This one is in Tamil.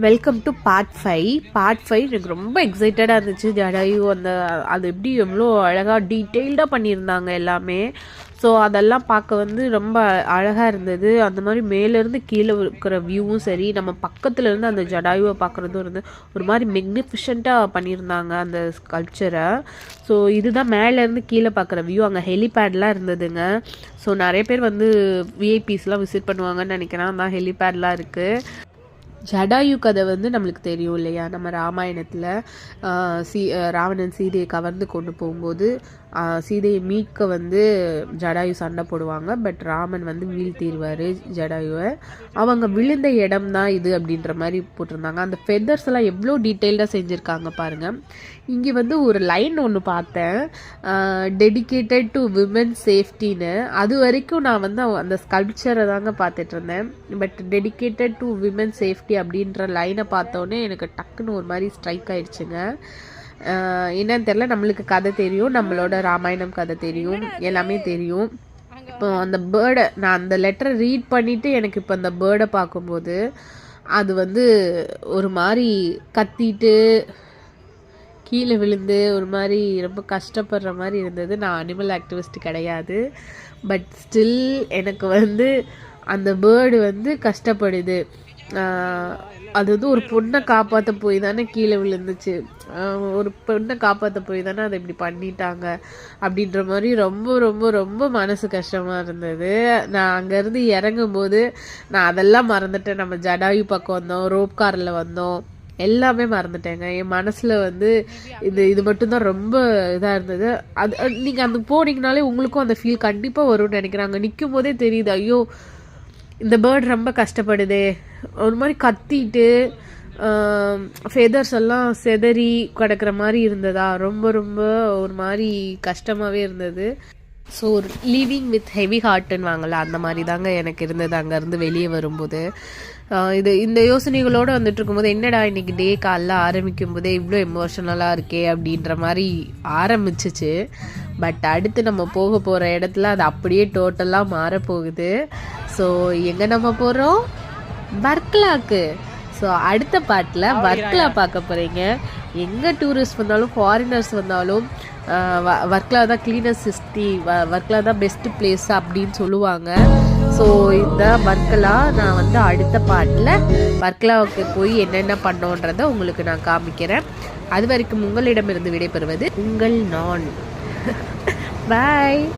வெல்கம் டு பார்ட் 5 எனக்கு ரொம்ப எக்ஸைட்டடாக இருந்துச்சு. ஜடாயு அது எப்படி எவ்வளோ அழகாக டீட்டெயில்டாக பண்ணியிருந்தாங்க எல்லாமே. ஸோ அதெல்லாம் பார்க்க ரொம்ப அழகாக இருந்தது. அந்த மாதிரி மேலேருந்து கீழே இருக்கிற வியூவும் சரி, நம்ம பக்கத்துலேருந்து அந்த ஜடாயுவை பார்க்குறதும் ஒரு மாதிரி மெக்னிஃபிஷண்ட்டாக பண்ணியிருந்தாங்க அந்த ஸ்கல்ப்சரை. ஸோ இதுதான் மேலேருந்து கீழே பார்க்குற வியூ. அங்கே ஹெலிபேட்லாம் இருந்ததுங்க. ஸோ நிறைய பேர் விஐபிஸ்லாம் விசிட் பண்ணுவாங்கன்னு நினைக்கிறேன். அதான் ஹெலிபேட்லாம் இருக்குது. ஜடாயு கதை நம்மளுக்கு தெரியும் இல்லையா? நம்ம ராமாயணத்தில் ராவணன் சீதையை கவர்ந்து கொண்டு போகும்போது சீதையை மீட்க ஜடாயு சண்டை போடுவாங்க. பட் ராமன் வீழ்த்திடுவார் ஜடாயுவை. அவங்க விழுந்த இடம் தான் இது அப்படின்ற மாதிரி போட்டிருந்தாங்க. அந்த ஃபெதர்ஸ் எல்லாம் எவ்வளோ டீட்டெயில்டாக செஞ்சுருக்காங்க பாருங்கள். இங்கே ஒரு லைன் ஒன்று பார்த்தேன், டெடிக்கேட்டட் டு விமன் சேஃப்டின்னு. அது வரைக்கும் நான் அந்த ஸ்கல்ப்சரை தாங்க பார்த்துட்டு இருந்தேன். But dedicated to women safety அப்படின்ற லைனை பார்த்தோன்னே எனக்கு டக்குன்னு ஒரு மாதிரி ஸ்ட்ரைக் ஆயிடுச்சுங்க. என்னன்னு தெரியல, நம்மளுக்கு கதை தெரியும், நம்மளோட ராமாயணம் கதை தெரியும், எல்லாமே தெரியும். இப்போ அந்த பேர்டை நான் அந்த லெட்டரை ரீட் பண்ணிவிட்டு எனக்கு இப்போ அந்த பேர்டை பார்க்கும்போது அது ஒரு மாதிரி கத்திட்டு கீழே விழுந்து ஒரு மாதிரி ரொம்ப கஷ்டப்படுற மாதிரி இருந்தது. நான் அனிமல் ஆக்டிவிஸ்ட் கிடையாது. பட் ஸ்டில் எனக்கு அந்த பேர்டு கஷ்டப்படுது. அது ஒரு பொண்ணை காப்பாற்ற போய் தானே கீழே விழுந்துச்சு. ஒரு பொண்ணை காப்பாற்ற போய் தானே அதை இப்படி பண்ணிட்டாங்க அப்படின்ற மாதிரி ரொம்ப ரொம்ப ரொம்ப மனசு கஷ்டமாக இருந்தது. நான் அங்கேருந்து இறங்கும்போது நான் அதெல்லாம் மறந்துட்டேன். நம்ம ஜடாயு பக்கம் வந்தோம், ரோப் காரில் வந்தோம், எல்லாமே மறந்துட்டேங்க. என் மனசில் இது மட்டும்தான் ரொம்ப இதாக இருந்தது. அது நீங்கள் அந்த போனீங்கனாலே உங்களுக்கும் அந்த ஃபீல் கண்டிப்பாக வரும்னு நினைக்கிறாங்க. நிற்கும் போதே தெரியுது, ஐயோ இந்த பேர்ட் ரொம்ப கஷ்டப்படுதே. ஒரு மாதிரி கத்திட்டு ஃபெதர்ஸ் எல்லாம் செதறி கிடக்கிற மாதிரி இருந்ததா, ரொம்ப ரொம்ப ஒரு மாதிரி கஷ்டமாகவே இருந்தது. ஸோ லீவிங் வித் ஹெவி ஹார்ட்டுன்னு வாங்கல, அந்த மாதிரி தாங்க எனக்கு இருந்தது அங்கேருந்து வெளியே வரும்போது. இந்த யோசனைகளோடு இருக்கும்போது என்னடா இன்னைக்கு டே காலைல ஆரம்பிக்கும் போதே இவ்வளோ எமோஷனலாக இருக்கே அப்படின்ற மாதிரி ஆரம்பிச்சிச்சு. பட் அடுத்து நம்ம போக போகிற இடத்துல அது அப்படியே டோட்டலாக மாறப்போகுது. ஸோ எங்கே நம்ம போகிறோம்? வர்க்கலாக்கு. ஸோ அடுத்த பாட்டில் வர்க்கலா பார்க்க போகிறீங்க. எங்கே டூரிஸ்ட் வந்தாலும் ஃபாரினர்ஸ் வந்தாலும் வர்க்கலா தான் கிளீனஸ்ட் சிட்டி, வர்க்கலா தான் பெஸ்ட் பிளேஸ் அப்படின்னு சொல்லுவாங்க. ஸோ இந்த வர்க்கலா நான் அடுத்த பாட்டில் வர்க்கலாவுக்கு போய் என்னென்ன பண்ணோன்றதை உங்களுக்கு நான் காமிக்கிறேன். அது வரைக்கும் உங்களிடமிருந்து விடைபெறுவது உங்கள் நான். பாய்.